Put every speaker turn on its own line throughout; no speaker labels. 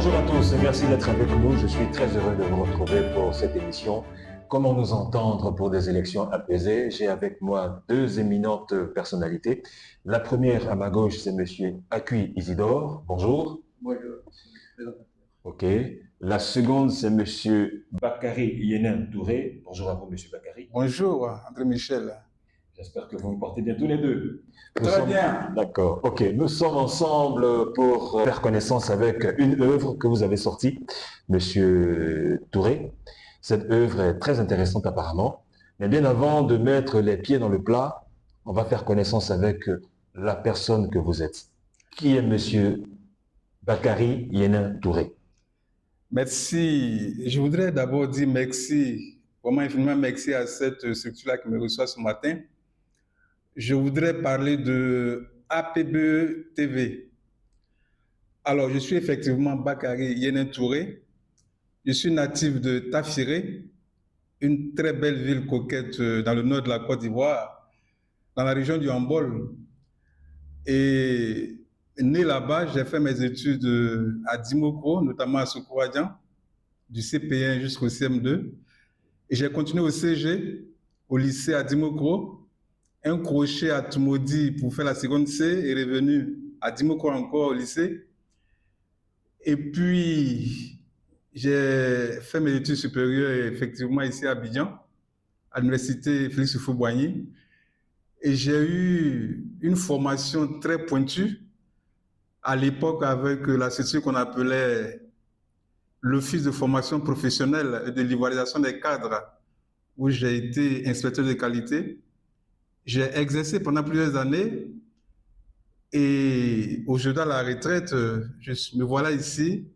Bonjour à tous et merci d'être avec nous. Je suis très heureux de vous retrouver pour cette émission. Comment nous entendre pour des élections apaisées? J'ai avec moi deux éminentes personnalités. La première à ma gauche, c'est Monsieur Akui Isidore. Bonjour.
Bonjour.
OK. La seconde, c'est Monsieur Bakary Yenin Touré. Bonjour à vous, Monsieur Bakary.
Bonjour, André Michel.
J'espère que vous vous portez bien tous les deux.
Très bien.
D'accord. OK. Nous sommes ensemble pour faire connaissance avec une œuvre que vous avez sortie, Monsieur Touré. Cette œuvre est très intéressante apparemment. Mais bien avant de mettre les pieds dans le plat, on va faire connaissance avec la personne que vous êtes. Qui est Monsieur Bakary Yenin Touré?
Merci. Je voudrais d'abord dire merci, vraiment infiniment merci à cette structure-là qui me reçoit ce matin. Je voudrais parler de APBE TV. Alors, je suis effectivement Bakary Yenin Touré. Je suis natif de Tafiré, une très belle ville coquette dans le nord de la Côte d'Ivoire, dans la région du Hambol. Et né là-bas, j'ai fait mes études à Dimoko, notamment à Soukouadian, du CP1 jusqu'au CM2. Et j'ai continué au CG, au lycée à Dimoko, un crochet à Tumodi pour faire la seconde C et revenu à Dimoko encore au lycée. Et puis, j'ai fait mes études supérieures effectivement ici à Abidjan, à l'université Félix Houphouët-Boigny. Et j'ai eu une formation très pointue à l'époque avec la structure qu'on appelait l'Office de formation professionnelle et de l'ivoirisation des cadres, où j'ai été inspecteur de qualité. J'ai exercé pendant plusieurs années et aujourd'hui à la retraite, me voilà ici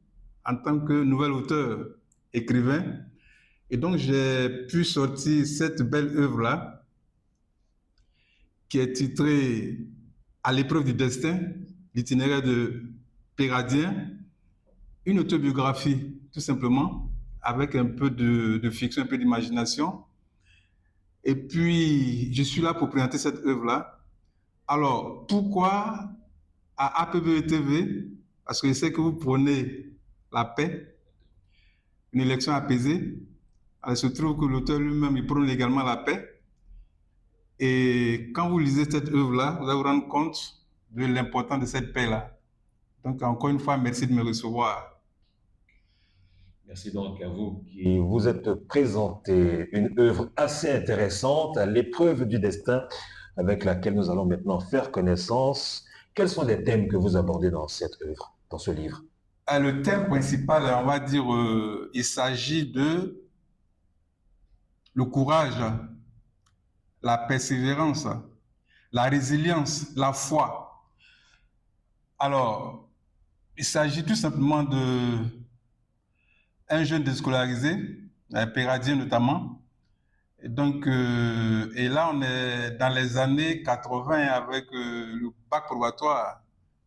en tant que nouvel auteur, écrivain. Et donc j'ai pu sortir cette belle œuvre-là qui est titrée À l'épreuve du destin, l'itinéraire de Péradien, une autobiographie tout simplement, avec un peu de fiction, un peu d'imagination. Et puis, je suis là pour présenter cette œuvre-là. Alors, pourquoi à APBE TV? Parce que je sais que vous prenez la paix, une élection apaisée. Alors, il se trouve que l'auteur lui-même, il prône également la paix. Et quand vous lisez cette œuvre-là, vous allez vous rendre compte de l'importance de cette paix-là. Donc, encore une fois, merci de me recevoir.
Merci donc à vous qui vous êtes présenté une œuvre assez intéressante, à l'épreuve du destin, avec laquelle nous allons maintenant faire connaissance. Quels sont les thèmes que vous abordez dans cette œuvre, dans ce livre?
Le thème principal, on va dire, il s'agit de le courage, la persévérance, la résilience, la foi. Alors, il s'agit tout simplement de un jeune déscolarisé, un péradien notamment. Et donc, et là, on est dans les années 80 avec le bac probatoire.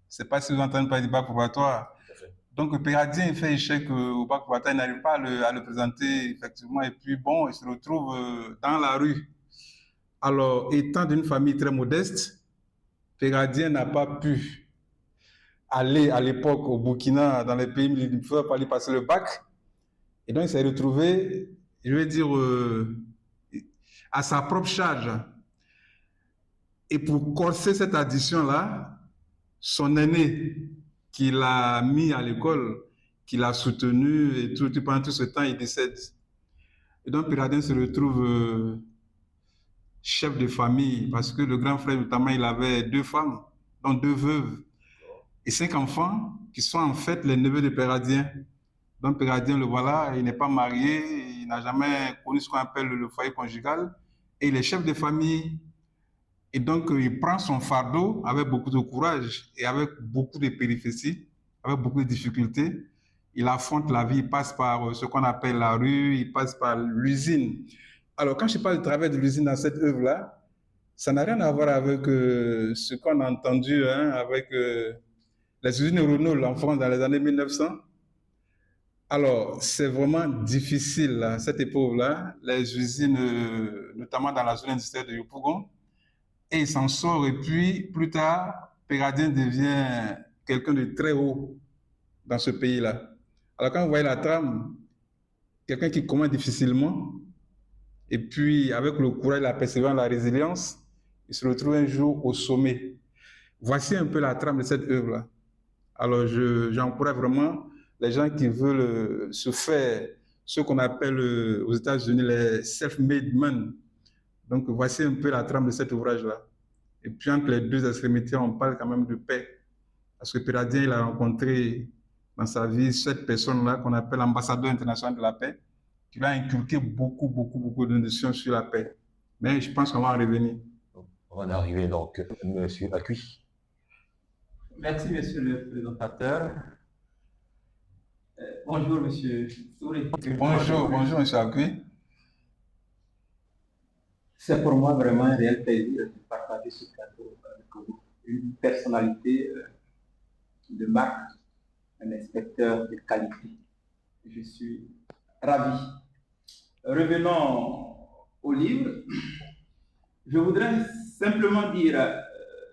Je ne sais pas si vous entendez parler du bac probatoire. Donc, le péradien il fait échec au bac probatoire, il n'arrive pas à le présenter, effectivement. Et puis, bon, il se retrouve dans la rue. Alors, étant d'une famille très modeste, péradien n'a pas pu aller à l'époque au Burkina, dans les pays limitrophes, pour aller passer le bac. Et donc, il s'est retrouvé, je vais dire, à sa propre charge. Et pour corser cette addition-là, son aîné, qui l'a mis à l'école, qui l'a soutenu et tout, pendant tout ce temps, il décède. Et donc, Péradin se retrouve chef de famille, parce que le grand frère, notamment, il avait 2 femmes, donc 2 veuves, et 5 enfants, qui sont en fait les neveux de Péradien. Donc, Péradien, le voilà, il n'est pas marié, il n'a jamais connu ce qu'on appelle le foyer conjugal, et il est chef de famille. Et donc, il prend son fardeau avec beaucoup de courage et avec beaucoup de péripéties, avec beaucoup de difficultés. Il affronte la vie, il passe par ce qu'on appelle la rue, il passe par l'usine. Alors, quand je parle du travail de l'usine dans cette œuvre-là, ça n'a rien à voir avec ce qu'on a entendu avec les usines Renault en France dans les années 1900. Alors, c'est vraiment difficile, là, cette épreuve-là, les usines, notamment dans la zone industrielle de Yopougon, et il s'en sort. Et puis, plus tard, Péradien devient quelqu'un de très haut dans ce pays-là. Alors quand vous voyez la trame, quelqu'un qui commence difficilement, et puis avec le courage, la persévérance, la résilience, il se retrouve un jour au sommet. Voici un peu la trame de cette œuvre-là. Alors j'encourage vraiment les gens qui veulent se faire ce qu'on appelle aux États-Unis les self-made men. Donc voici un peu la trame de cet ouvrage-là. Et puis entre les deux extrémités, on parle quand même de paix. Parce que Péradien, il a rencontré dans sa vie cette personne-là qu'on appelle l'ambassadeur international de la paix, qui lui a inculqué beaucoup de notions sur la paix. Mais je pense qu'on va en revenir.
On va en arriver donc, Monsieur Acui.
Merci, monsieur le présentateur. Bonjour, monsieur Touré.
Bonjour, monsieur Acui.
C'est pour moi vraiment un réel plaisir de partager ce plateau avec vous. Une personnalité de marque, un inspecteur de qualité. Je suis ravi. Revenons au livre. Je voudrais simplement dire,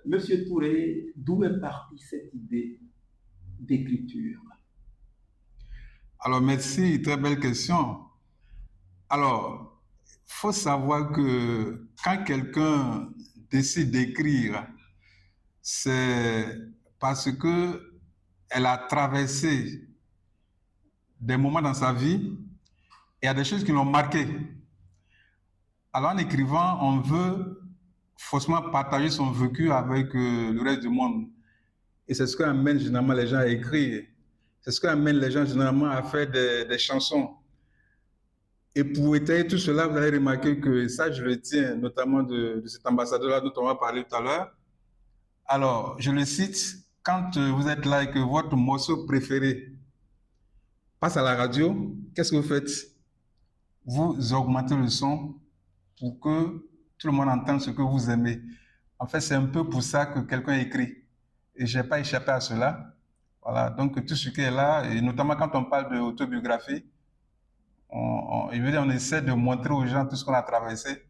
monsieur Touré, d'où est partie cette idée d'écriture?
Alors, merci, très belle question. Alors, il faut savoir que quand quelqu'un décide d'écrire, c'est parce que elle a traversé des moments dans sa vie et il y a des choses qui l'ont marqué. Alors, en écrivant, on veut forcément partager son vécu avec le reste du monde. Et c'est ce qui amène généralement les gens à écrire. C'est ce qui amène les gens généralement à faire des chansons. Et pour étayer tout cela, vous allez remarquer que ça, je le tiens notamment de cet ambassadeur-là dont on va parler tout à l'heure. Alors, je le cite, quand vous êtes là et que votre morceau préféré passe à la radio, qu'est-ce que vous faites? Vous augmentez le son pour que tout le monde entende ce que vous aimez. En fait, c'est un peu pour ça que quelqu'un écrit. Et je n'ai pas échappé à cela. Voilà, donc tout ce qui est là, et notamment quand on parle d'autobiographie, on essaie de montrer aux gens tout ce qu'on a traversé.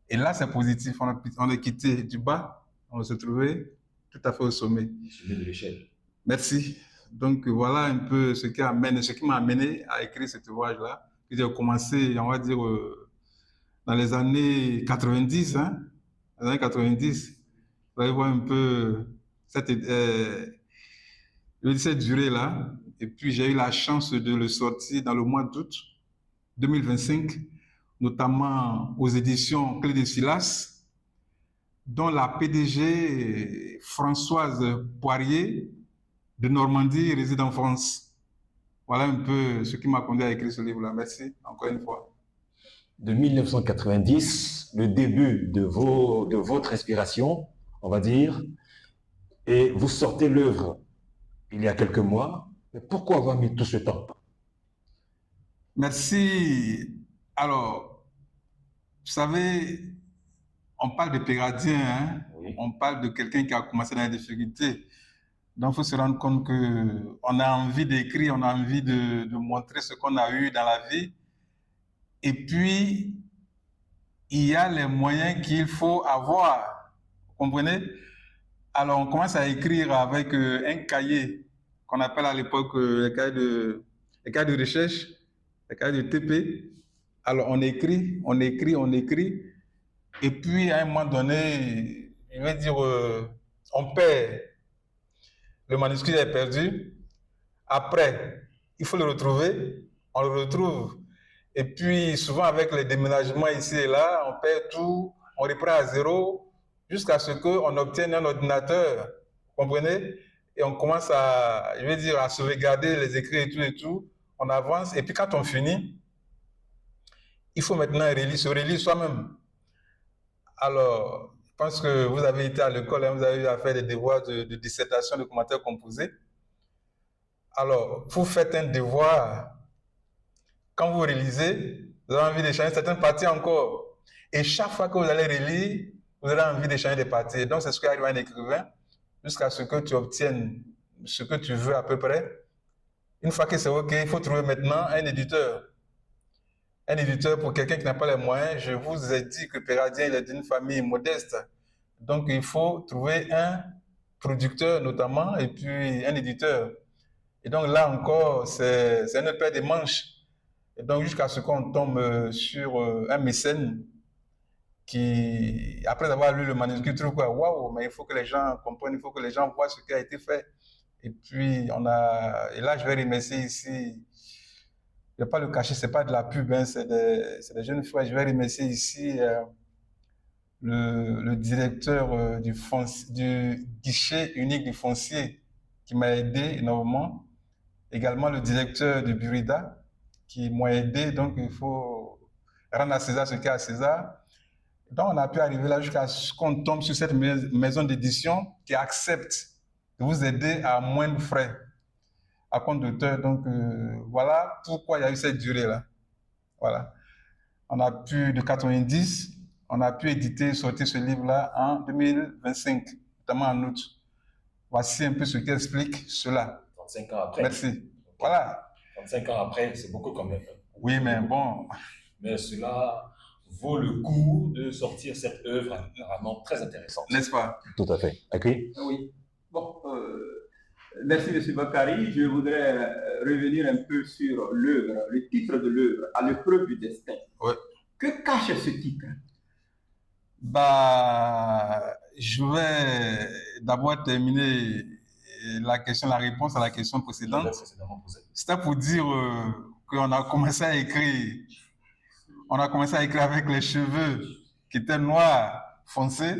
Et là, c'est positif. On est quitté du bas, on s'est trouvé tout à fait au sommet.
Sommet de l'échelle.
Merci. Donc voilà un peu ce qui m'a amené à écrire cet ouvrage-là. J'ai commencé, on va dire, dans les années 90. Hein, les années 90. Vous allez voir un peu cette durée-là. Et puis j'ai eu la chance de le sortir dans le mois d'août 2025, notamment aux éditions Clé de Silas, dont la PDG Françoise Poirier de Normandie réside en France. Voilà un peu ce qui m'a conduit à écrire ce livre-là. Merci encore une fois.
De 1990, le début de votre inspiration, on va dire, et vous sortez l'œuvre il y a quelques mois. Mais pourquoi avoir mis tout ce temps?
Merci. Alors, vous savez, on parle de Péradien, hein? Oui. On parle de quelqu'un qui a commencé dans les difficultés. Donc, il faut se rendre compte qu'on a envie d'écrire, on a envie de montrer ce qu'on a eu dans la vie. Et puis, il y a les moyens qu'il faut avoir. Vous comprenez? Alors, on commence à écrire avec un cahier qu'on appelle à l'époque les cahiers de recherche, les cahiers de TP. Alors, on écrit. Et puis, à un moment donné, je vais dire, on perd. Le manuscrit est perdu. Après, il faut le retrouver. On le retrouve. Et puis, souvent, avec les déménagements ici et là, on perd tout. On reprend à zéro jusqu'à ce qu'on obtienne un ordinateur. Vous comprenez? Et on commence à, je vais dire, à sauvegarder les écrits et tout. On avance. Et puis, quand on finit, il faut maintenant se relire soi-même. Alors, je pense que vous avez été à l'école, hein, vous avez eu à faire des devoirs de dissertation, de commentaires composés. Alors, vous faites un devoir, quand vous réalisez, vous avez envie de changer certaines parties encore. Et chaque fois que vous allez relire, vous aurez envie de changer des parties. Donc, c'est ce qui arrive à un écrivain, jusqu'à ce que tu obtiennes ce que tu veux à peu près. Une fois que c'est OK, il faut trouver maintenant un éditeur. Un éditeur pour quelqu'un qui n'a pas les moyens. Je vous ai dit que Péradien, il est d'une famille modeste. Donc, il faut trouver un producteur notamment et puis un éditeur. Et donc là encore, c'est une paire de manches. Et donc jusqu'à ce qu'on tombe sur un mécène qui, après avoir lu le manuscrit, trouve quoi, waouh, mais il faut que les gens comprennent, il faut que les gens voient ce qui a été fait. Et puis et là je vais remercier ici, je ne vais pas le cacher, c'est pas de la pub, hein, c'est des jeunes frères. Je vais remercier ici le directeur du guichet unique du foncier qui m'a aidé énormément. Également le directeur du Burida qui m'a aidé. Donc il faut rendre à César ce qu'il y a à César. Donc on a pu arriver là jusqu'à ce qu'on tombe sur cette maison d'édition qui accepte de vous aider à moindre frais, à compte d'auteur. Donc voilà pourquoi il y a eu cette durée-là. Voilà. On a pu, de 90, on a pu éditer, sortir ce livre-là en 2025, notamment en août. Voici un peu ce qui explique cela.
35 ans après.
Merci.
Okay.
Voilà.
35 ans après, c'est beaucoup quand même.
Oui, mais bon.
Mais cela vaut le coup de sortir cette œuvre vraiment très intéressante.
N'est-ce pas?
Tout à fait. Okay.
Oui. Bon, merci M. Bakary. Je voudrais revenir un peu sur l'œuvre, le titre de l'œuvre, À l'épreuve du destin.
Oui.
Que cache ce titre?
Je vais d'abord terminer la réponse à la question précédente. C'était pour dire qu'on a commencé à écrire. On a commencé à écrire avec les cheveux qui étaient noirs, foncés.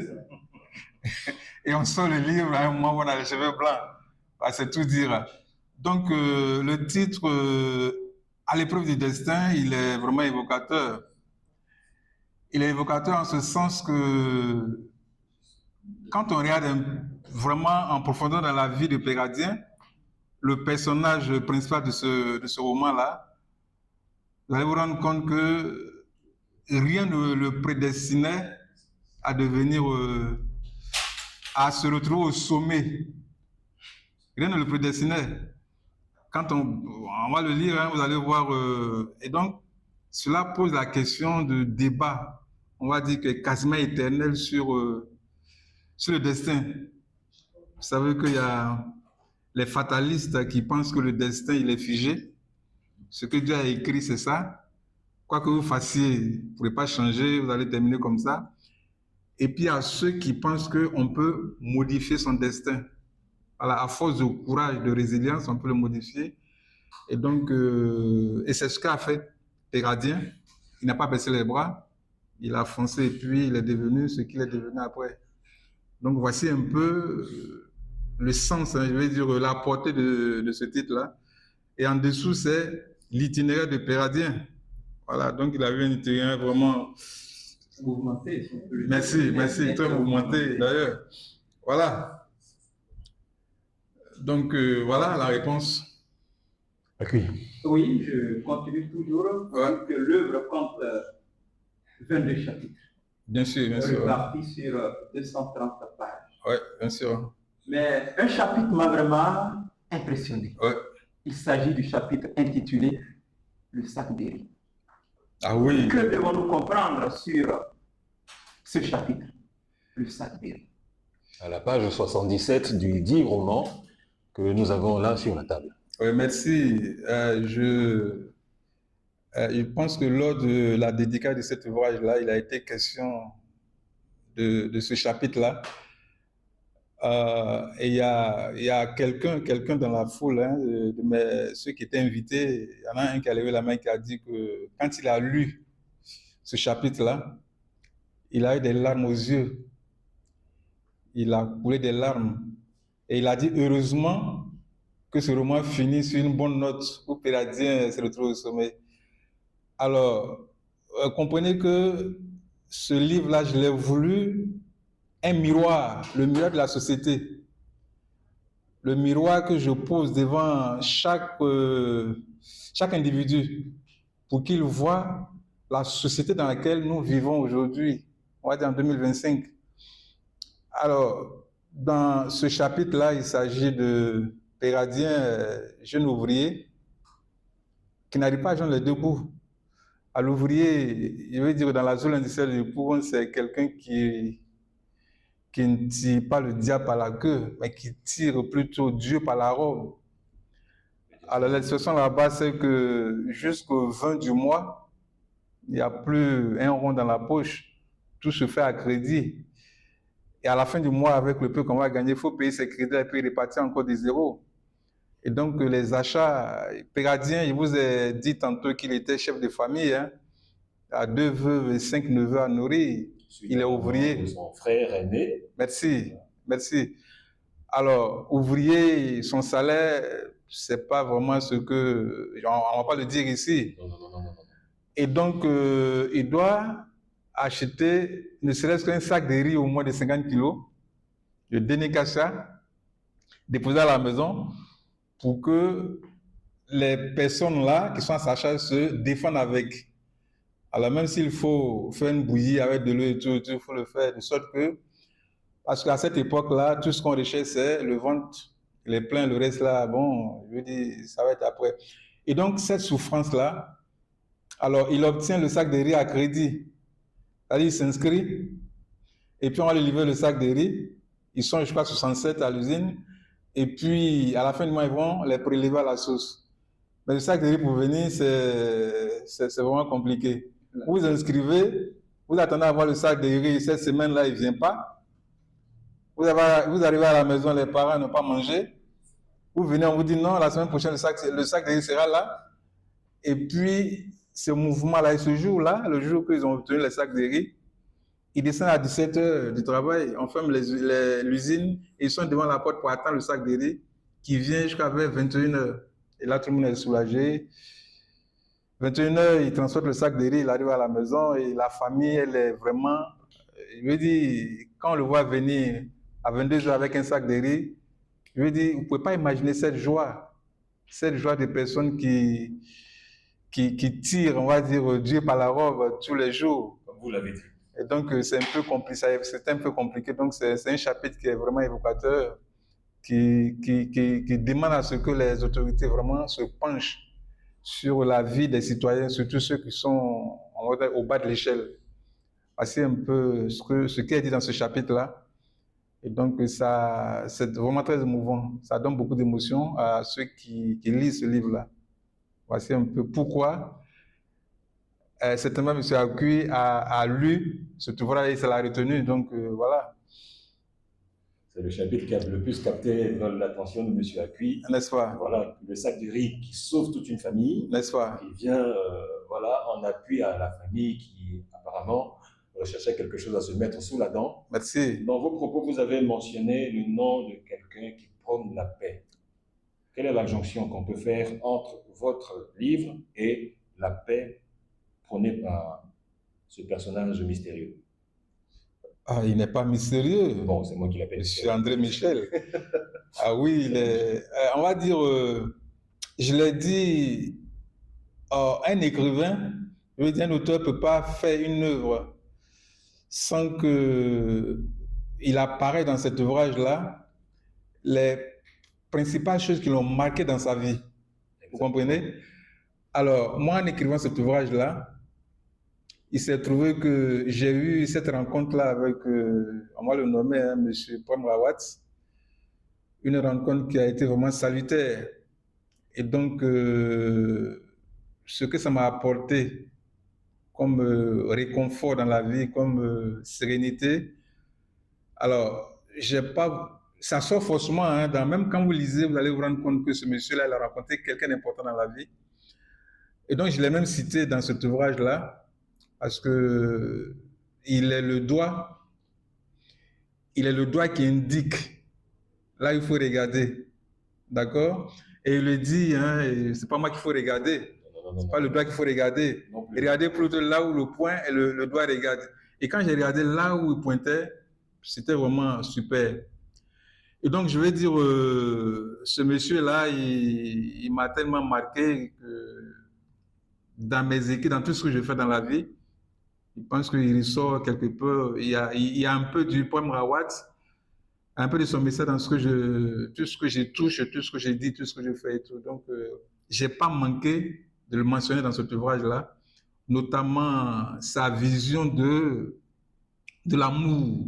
Et on sort le livre à un moment où on a les cheveux blancs. C'est tout dire. Donc, le titre À l'épreuve du destin, il est vraiment évocateur. Il est évocateur en ce sens que quand on regarde vraiment en profondeur dans la vie de Péradien, le personnage principal de ce roman-là, vous allez vous rendre compte que rien ne le prédestinait à devenir, à se retrouver au sommet. Rien ne le prédestinait. Quand on va le lire, hein, vous allez voir. Et donc, cela pose la question de débat, on va dire que quasiment éternel sur le destin. Vous savez qu'il y a les fatalistes qui pensent que le destin, il est figé. Ce que Dieu a écrit, c'est ça. Quoi que vous fassiez, vous ne pouvez pas changer, vous allez terminer comme ça. Et puis, il y a ceux qui pensent qu'on peut modifier son destin. Voilà, à force de courage, de résilience, on peut le modifier. Et donc, et c'est ce qu'a fait Péradien. Il n'a pas baissé les bras, il a foncé et puis il est devenu ce qu'il est devenu après. Donc, voici un peu le sens, hein, je vais dire, la portée de ce titre-là. Et en dessous, c'est l'itinéraire de Péradien. Voilà, donc il a eu un itinéraire vraiment
mouvementé.
Merci, très mouvementé d'ailleurs. Voilà. Donc, voilà la réponse.
Okay.
Oui, je continue toujours. Ouais. Que l'œuvre compte 22 chapitres.
Bien sûr.
Répartis sur 230 pages.
Oui, bien sûr.
Mais un chapitre m'a vraiment impressionné.
Ouais.
Il s'agit du chapitre intitulé Le sac des riz.
Ah oui.
Que devons-nous comprendre sur ce chapitre, Le sac des riz?
À la page 77 du dit roman que nous avons là sur la table.
Oui, merci. Je pense que lors de la dédicace de cet ouvrage-là, il a été question de ce chapitre-là. Et il y a quelqu'un dans la foule, hein, ceux qui étaient invités, il y en a un qui a levé la main qui a dit que quand il a lu ce chapitre-là, il a eu des larmes aux yeux. Il a coulé des larmes. Et il a dit heureusement que ce roman finit sur une bonne note où Péradien se retrouve au sommet. Alors, comprenez que ce livre-là, je l'ai voulu un miroir, le miroir de la société. Le miroir que je pose devant chaque individu pour qu'il voit la société dans laquelle nous vivons aujourd'hui, on va dire en 2025. Alors, dans ce chapitre-là, il s'agit de Péradien, jeune ouvrier, qui n'arrive pas à joindre les deux bouts. À l'ouvrier, je veux dire, dans la zone industrielle du Pougon, c'est quelqu'un qui ne tire pas le diable par la queue, mais qui tire plutôt Dieu par la robe. Alors, la situation là-bas, c'est que jusqu'au 20 du mois, il n'y a plus un rond dans la poche. Tout se fait à crédit. Et à la fin du mois, avec le peu qu'on va gagner, il faut payer ses crédits et puis repartir encore des zéros. Et donc, les achats, Péradien, il vous a dit tantôt qu'il était chef de famille, hein, à 2 veuves et 5 neveux à nourrir. Il est ouvrier.
Son frère aîné.
Merci, merci. Alors, ouvrier, son salaire, c'est pas vraiment ce que... On va pas le dire ici.
Non.
Et donc, il doit acheter ne serait-ce qu'un sac de riz au moins de 50 kilos, de dénicacha, déposer à la maison pour que les personnes là qui sont à sa charge se défendent avec. Alors, même s'il faut faire une bouillie avec de l'eau et tout, il faut le faire de sorte que, parce qu'à cette époque-là, tout ce qu'on recherche, c'est le ventre, les pleins, le reste là, bon, je veux dire, ça va être après. Et donc, cette souffrance-là, alors, il obtient le sac de riz à crédit. C'est-à-dire, il s'inscrit, et puis on va lui livrer le sac de riz. Ils sont, je crois, 67 à l'usine. Et puis, à la fin du mois, ils vont les prélever à la sauce. Mais le sac de riz pour venir, c'est vraiment compliqué. Vous vous inscrivez, vous attendez à avoir le sac de riz. Cette semaine-là, il ne vient pas. Vous arrivez à la maison, les parents n'ont pas mangé. Vous venez, on vous dit non, la semaine prochaine, le sac de riz sera là. Et puis, ce mouvement-là, et ce jour-là, le jour qu'ils ont obtenu les sacs de riz, ils descendent à 17 h du travail, on ferme l'usine, et ils sont devant la porte pour attendre le sac de riz qui vient jusqu'à vers 21 h. Et là, tout le monde est soulagé. 21 h, ils transportent le sac de riz, il arrive à la maison et la famille, elle est vraiment... Je veux dire, quand on le voit venir à 22 h avec un sac de riz, je veux dire, vous ne pouvez pas imaginer cette joie des personnes qui tirent, on va dire, Dieu par la robe tous les jours.
Comme vous l'avez dit.
Et donc, c'est un peu compliqué. C'est un peu compliqué. Donc, c'est un chapitre qui est vraiment évocateur, qui demande à ce que les autorités vraiment se penchent sur la vie des citoyens, surtout ceux qui sont au bas de l'échelle. C'est un peu ce qui est dit dans ce chapitre-là. Et donc, ça, c'est vraiment très émouvant. Ça donne beaucoup d'émotion à ceux qui lisent ce livre-là. Voici un peu pourquoi. Certainement, M. Akui a lu cet ouvrage et ça l'a retenu. Donc, voilà.
C'est le chapitre qui a le plus capté l'attention de M. Akui.
N'est-ce pas?
Voilà, le sac de riz qui sauve toute une famille.
N'est-ce pas?
Qui vient voilà, en appui à la famille qui, apparemment, recherchait quelque chose à se mettre sous la dent.
Merci.
Dans vos propos, vous avez mentionné le nom de quelqu'un qui prône la paix. Quelle est la jonction qu'on peut faire entre votre livre et la paix prônée par ce personnage mystérieux?
Ah, il n'est pas mystérieux.
Bon, c'est moi qui l'appelle.
Monsieur André Michel. Ah oui, il est, on va dire, je l'ai dit, un écrivain, je veux dire, un auteur ne peut pas faire une œuvre sans qu'il apparaît dans cet ouvrage-là les principales choses qui l'ont marqué dans sa vie. Vous comprenez? Alors, moi, en écrivant cet ouvrage-là, il s'est trouvé que j'ai eu cette rencontre-là avec, on va le nommer, hein, M. Paul Rawat, une rencontre qui a été vraiment salutaire. Et donc, ce que ça m'a apporté comme réconfort dans la vie, comme sérénité, alors, j'ai pas... Ça sort forcément, hein, même quand vous lisez, vous allez vous rendre compte que ce monsieur-là, il a rencontré quelqu'un d'important dans la vie. Et donc, je l'ai même cité dans cet ouvrage-là, parce que il est le doigt qui indique là il faut regarder, d'accord? Et il le dit, hein, c'est pas moi qu'il faut regarder, c'est pas le doigt qu'il faut regarder. Regardez plutôt là où le poing et le doigt regardent. Et quand j'ai regardé là où il pointait, c'était vraiment super. Et donc je vais dire, ce monsieur-là, il m'a tellement marqué que dans mes écrits, dans tout ce que je fais dans la vie, je pense qu'il ressort quelque peu, il y a un peu du poème Rawat, un peu de son message dans tout ce que je touche, tout ce que je dis, tout ce que je fais et tout. Donc, je n'ai pas manqué de le mentionner dans cet ouvrage-là, notamment sa vision de l'amour.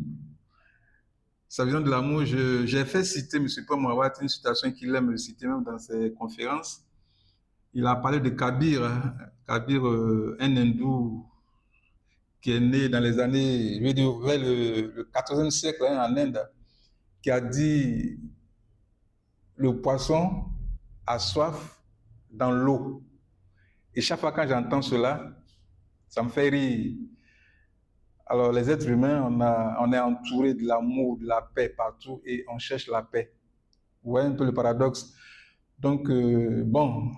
Sa vision de l'amour, j'ai fait citer M. Paul Rawat, une citation qu'il aime citer même dans ses conférences. il a parlé de Kabir, hein. Kabir, un hindou qui est né dans les années, je veux dire, vers le 14e siècle, hein, en Inde, qui a dit le poisson a soif dans l'eau. Et chaque fois quand j'entends cela, ça me fait rire. Alors, les êtres humains, on est entouré de l'amour, de la paix partout et on cherche la paix. Vous voyez un peu le paradoxe. Donc, bon,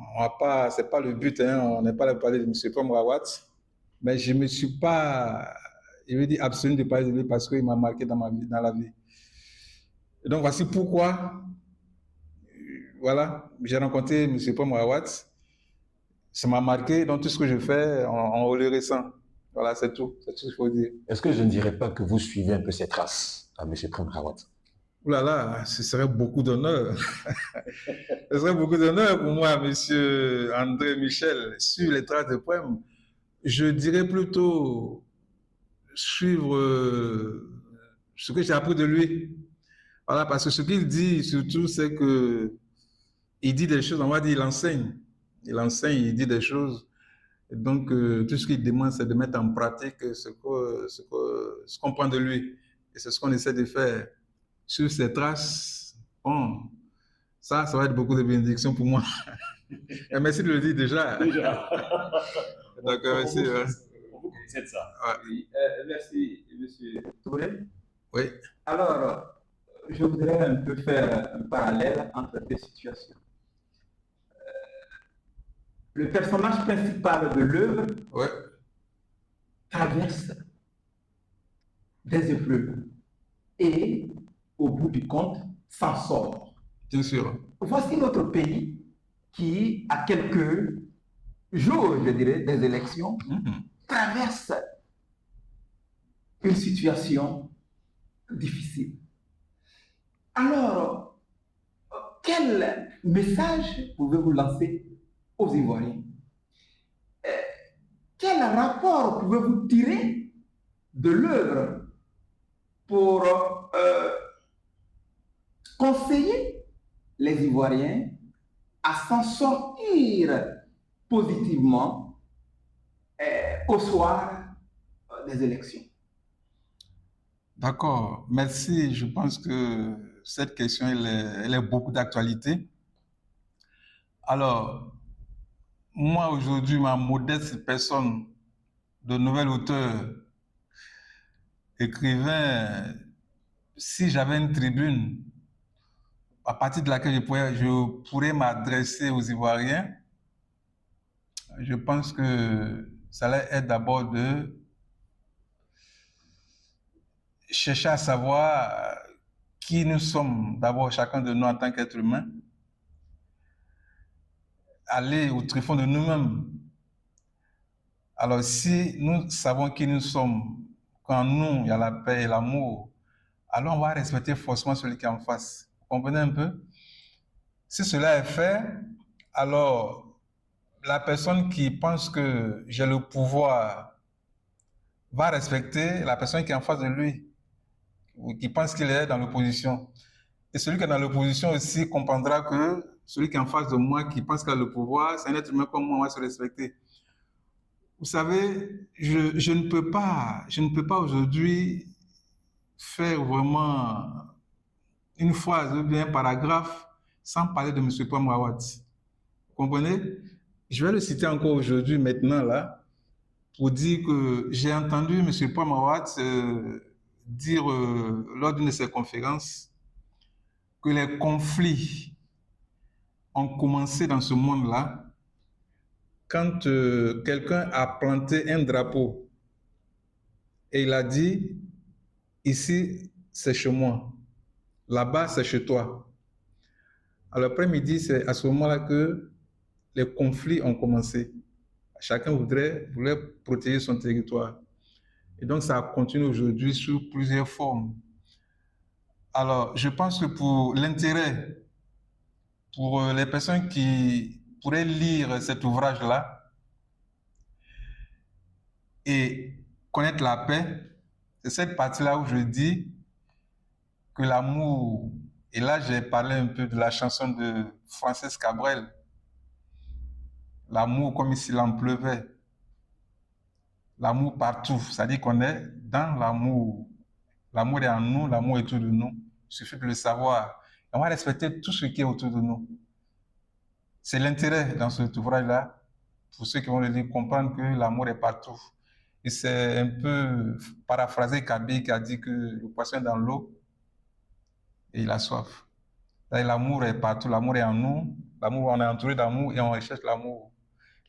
c'est pas le but, hein, on n'est pas là pour parler de M. Paul Rawat, mais je ne me suis pas, je veux dire, abstenu de parler de lui parce qu'il m'a marqué dans ma vie, dans la vie. Et donc, voici pourquoi, voilà, j'ai rencontré M. Paul Rawat, ça m'a marqué, donc tout ce que je fais, on le ressent. Voilà, c'est tout qu'il faut dire.
Est-ce que je ne dirais pas que vous suivez un peu ces traces à M. Prem Rawat?
Ouh là là, ce serait beaucoup d'honneur. Ce serait beaucoup d'honneur pour moi, monsieur André Michel, sur les traces de poèmes. Je dirais plutôt suivre ce que j'ai appris de lui. Voilà, parce que ce qu'il dit surtout, c'est que il dit des choses, on va dire, il enseigne. Il enseigne, il dit des choses. Et donc, tout ce qu'il demande, c'est de mettre en pratique ce qu'on prend de lui. Et c'est ce qu'on essaie de faire. Sur ces traces, bon, ça va être beaucoup de bénédictions pour moi. Et merci de le dire déjà.
Déjà.
Donc, merci.
On vous connaissez de ça.
Ouais.
Oui, merci, monsieur Touré.
Oui.
Alors, je voudrais un peu faire un parallèle entre deux situations. Le personnage principal de l'œuvre
Ouais.
traverse des épreuves et, au bout du compte, s'en sort.
Bien sûr.
Voici notre pays qui, à quelques jours, je dirais, des élections, traverse une situation difficile. Alors, quel message pouvez-vous lancer aux Ivoiriens? Quel rapport pouvez-vous tirer de l'œuvre pour conseiller les Ivoiriens à s'en sortir positivement au soir des élections?
D'accord. Merci. Je pense que cette question, elle est beaucoup d'actualité. Alors, moi, aujourd'hui, ma modeste personne de nouvel auteur, écrivain, si j'avais une tribune à partir de laquelle je pourrais m'adresser aux Ivoiriens, je pense que ça allait être d'abord de chercher à savoir qui nous sommes, d'abord chacun de nous en tant qu'être humain, aller au tréfonds de nous-mêmes. Alors, si nous savons qui nous sommes, qu'en nous, il y a la paix et l'amour, alors on va respecter forcément celui qui est en face. Vous comprenez un peu? Si cela est fait, alors la personne qui pense que j'ai le pouvoir va respecter la personne qui est en face de lui, ou qui pense qu'il est dans l'opposition. Et celui qui est dans l'opposition aussi comprendra que celui qui est en face de moi, qui pense qu'il a le pouvoir, c'est un être humain comme moi, on va se respecter. Vous savez, je ne peux pas aujourd'hui faire vraiment une phrase ou bien un paragraphe sans parler de M. Pam Rawat. Vous comprenez? Je vais le citer encore aujourd'hui, maintenant, là, pour dire que j'ai entendu M. Pam Rawat dire lors d'une de ses conférences que les conflits ont commencé dans ce monde-là quand quelqu'un a planté un drapeau et il a dit, ici, c'est chez moi, là-bas, c'est chez toi. Alors après-midi, c'est à ce moment-là que les conflits ont commencé. Chacun voulait protéger son territoire. Et donc, ça continue aujourd'hui sous plusieurs formes. Alors, je pense que pour l'intérêt, pour les personnes qui pourraient lire cet ouvrage-là et connaître la paix, c'est cette partie-là où je dis que l'amour, et là j'ai parlé un peu de la chanson de Frances Cabrel, l'amour comme s'il en pleuvait, l'amour partout, c'est-à-dire qu'on est dans l'amour. L'amour est en nous, l'amour est autour de nous. Il suffit de le savoir. On va respecter tout ce qui est autour de nous. C'est l'intérêt dans cet ouvrage-là, pour ceux qui vont le lire, comprendre que l'amour est partout. Et c'est un peu paraphrasé Kabi qui a dit que le poisson est dans l'eau et il a soif. L'amour est partout, l'amour est en nous, l'amour, on est entouré d'amour et on recherche l'amour,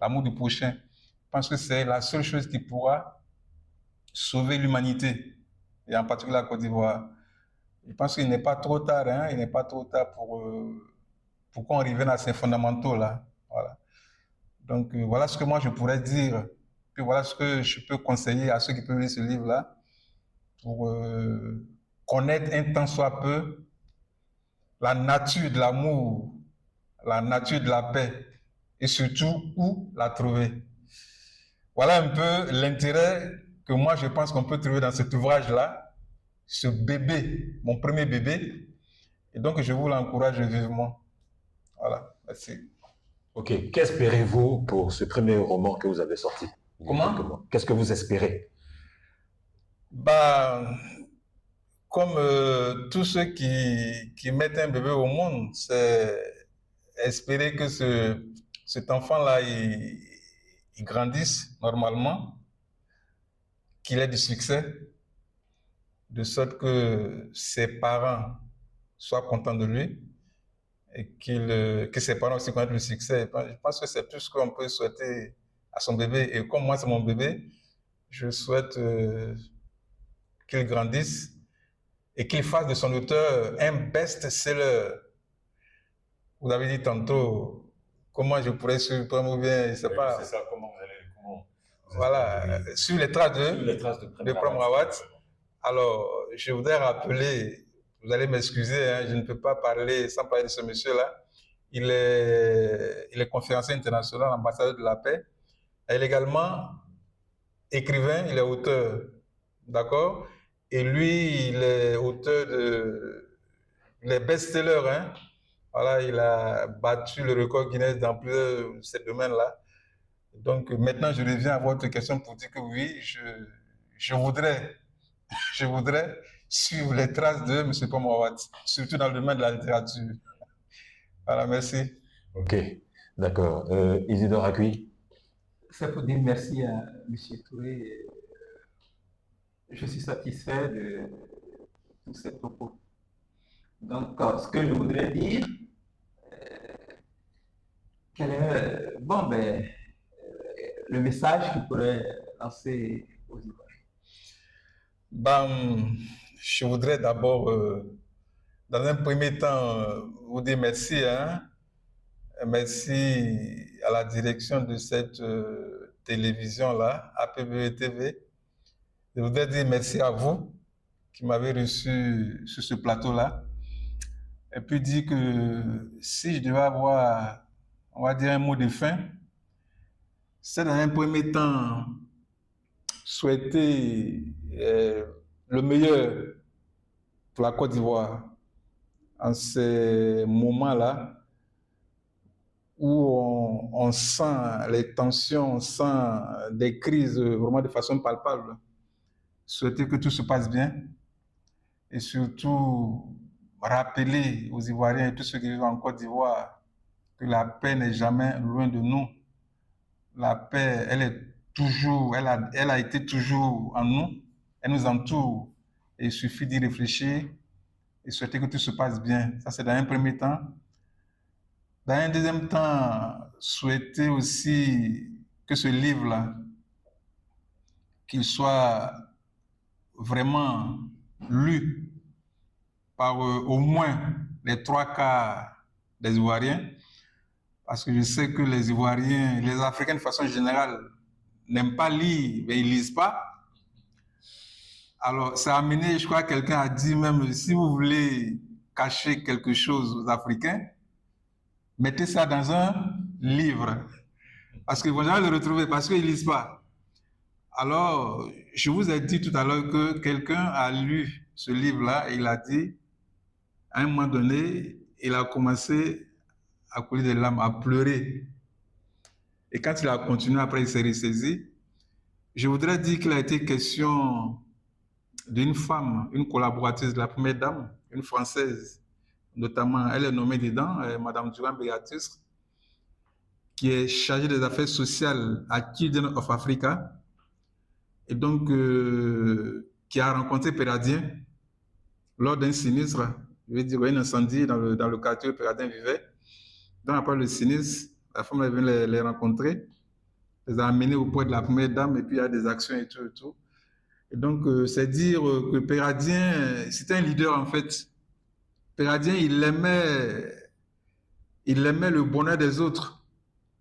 l'amour du prochain. Je pense que c'est la seule chose qui pourra sauver l'humanité, et en particulier la Côte d'Ivoire. Je pense qu'il n'est pas trop tard, hein, il n'est pas trop tard pour qu'on revienne à ces fondamentaux là. Voilà. Donc voilà ce que moi je pourrais dire. Puis voilà ce que je peux conseiller à ceux qui peuvent lire ce livre-là pour connaître un tant soit peu la nature de l'amour, la nature de la paix et surtout où la trouver. Voilà un peu l'intérêt que moi je pense qu'on peut trouver dans cet ouvrage-là, ce bébé, mon premier bébé. Et donc je vous l'encourage vivement. Voilà, merci.
Ok, qu'espérez-vous pour ce premier roman que vous avez sorti?
Comment?
Qu'est-ce que vous espérez?
Bah, comme tous ceux qui mettent un bébé au monde, c'est espérer que cet enfant-là, il grandisse normalement, qu'il ait du succès, de sorte que ses parents soient contents de lui et que ses parents aussi connaissent le succès. Je pense que c'est tout ce qu'on peut souhaiter à son bébé. Et comme moi, c'est mon bébé, je souhaite qu'il grandisse et qu'il fasse de son auteur un best-seller. Vous avez dit tantôt, comment je pourrais suivre, ou bien, je ne sais pas.
C'est ça, comment
Voilà, sur les traces de Prem Rawat. Alors, je voudrais rappeler, vous allez m'excuser, hein, je ne peux pas parler sans parler de ce monsieur-là. Il est conférencier international, ambassadeur de la paix. Il est également écrivain, il est auteur, d'accord? Et lui, il est auteur de les best-sellers, hein? Voilà, il a battu le record Guinness dans plusieurs de ces domaines-là. Donc maintenant, je reviens à votre question pour dire que oui, je voudrais, je voudrais suivre les traces de M. Pomawat, surtout dans le domaine de la littérature. Voilà, merci.
Ok, d'accord. Isidore Akui?
C'est pour dire merci à M. Touré. Je suis satisfait de tous ces propos. Donc, ce que je voudrais dire, bon, le message qu'il pourrait lancer aux Ivoiriens.
Ben, je voudrais d'abord, dans un premier temps, vous dire merci, hein. Merci à la direction de cette télévision-là, APBE TV. Je voudrais dire merci à vous qui m'avez reçu sur ce plateau-là. Et puis dire que si je devais avoir, on va dire, un mot de fin, c'est dans un premier temps souhaiter le meilleur pour la Côte d'Ivoire en ces moments-là où on sent les tensions, on sent des crises vraiment de façon palpable. Souhaiter que tout se passe bien et surtout rappeler aux Ivoiriens et tous ceux qui vivent en Côte d'Ivoire que la paix n'est jamais loin de nous. La paix, elle est toujours, elle a été toujours en nous, elle nous entoure. Et il suffit d'y réfléchir et souhaiter que tout se passe bien. Ça, c'est dans un premier temps. Dans un deuxième temps, souhaiter aussi que ce livre-là, qu'il soit vraiment lu par au moins les 3/4 des Ivoiriens, parce que je sais que les Ivoiriens, les Africains de façon générale, n'aiment pas lire, mais ils ne lisent pas. Alors, ça a amené, je crois, quelqu'un a dit même, si vous voulez cacher quelque chose aux Africains, mettez ça dans un livre, parce qu'ils ne vont jamais le retrouver, parce qu'ils ne lisent pas. Alors, je vous ai dit tout à l'heure que quelqu'un a lu ce livre-là et il a dit, à un moment donné, il a commencé à couler des larmes, à pleurer. Et quand il a continué, après, il s'est ressaisi. Je voudrais dire qu'il a été question d'une femme, une collaboratrice de la première dame, une Française, notamment, elle est nommée dedans, Madame Durand-Béatrice, qui est chargée des affaires sociales à Children of Africa, et donc qui a rencontré Péradien lors d'un sinistre, je veux dire un incendie dans le quartier où Péradien vivait. Donc après le sinistre, la femme est venue les rencontrer, les a amenés auprès de la première dame, et puis il y a des actions et tout et tout. Et donc c'est dire que Péradien, c'était un leader en fait. Péradien, il aimait le bonheur des autres.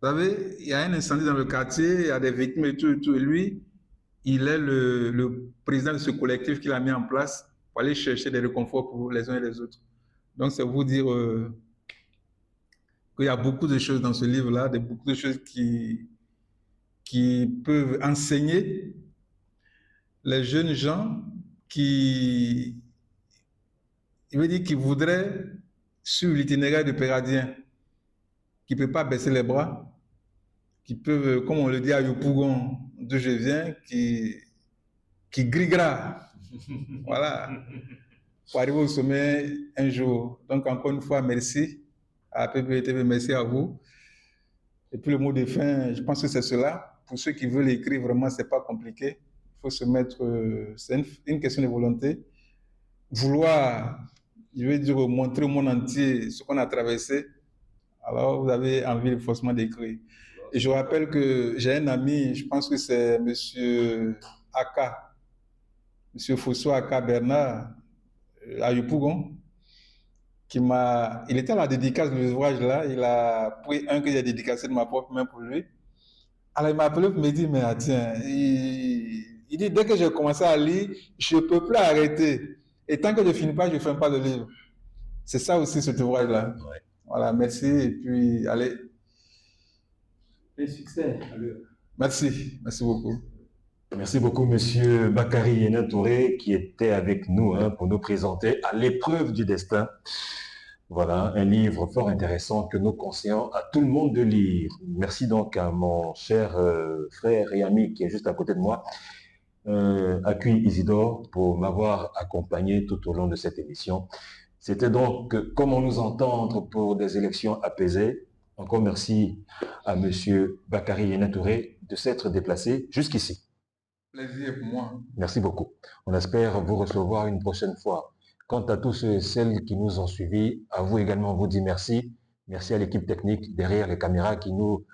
Vous savez, il y a un incendie dans le quartier, il y a des victimes et tout, et lui, il est le président de ce collectif qu'il a mis en place pour aller chercher des réconforts pour les uns et les autres. Donc, c'est vous dire qu'il y a beaucoup de choses dans ce livre-là, beaucoup de choses qui peuvent enseigner les jeunes gens qui voudraient suivre l'itinéraire de Péradien, qui ne peut pas baisser les bras, qui peuvent, comme on le dit à Yopougon, d'où je viens, qui grillera, voilà, pour arriver au sommet un jour. Donc, encore une fois, merci à PPTV, merci à vous. Et puis, le mot de fin, je pense que c'est cela. Pour ceux qui veulent écrire, vraiment, ce n'est pas compliqué. Il faut se mettre, c'est une question de volonté. Vouloir, je veux dire, montrer au monde entier ce qu'on a traversé, alors vous avez envie forcément d'écrire. Et je rappelle que j'ai un ami, je pense que c'est M. Aka, M. François Aka Bernard, à Yopougon, il était à la dédicace de l'ouvrage là, il a pris un que j'ai dédicacé de ma propre main pour lui. Alors il m'a appelé pour me dire, mais tiens, il dit, dès que j'ai commencé à lire, je ne peux plus arrêter. Et tant que je ne finis pas, je ne ferme pas le livre. C'est ça aussi cet ouvrage-là. Ouais. Voilà, merci. Et puis, allez.
Et succès.
Merci beaucoup.
Merci beaucoup, Monsieur Bakary Yéna Touré, qui était avec nous pour nous présenter À l'épreuve du destin. Voilà, un livre fort intéressant que nous conseillons à tout le monde de lire. Merci donc à mon cher frère et ami qui est juste à côté de moi, Akui Isidore, pour m'avoir accompagné tout au long de cette émission. C'était donc Comment nous entendre pour des élections apaisées. Encore merci à Monsieur Bakary Yéna Touré de s'être déplacé jusqu'ici.
Plaisir pour moi.
Merci beaucoup. On espère vous recevoir une prochaine fois. Quant à tous ceux et celles qui nous ont suivis, à vous également, on vous dit merci. Merci à l'équipe technique derrière les caméras qui nous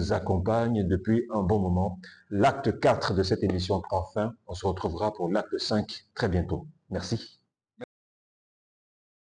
accompagne depuis un bon moment. L'acte 4 de cette émission prend fin. On se retrouvera pour l'acte 5 très bientôt. Merci.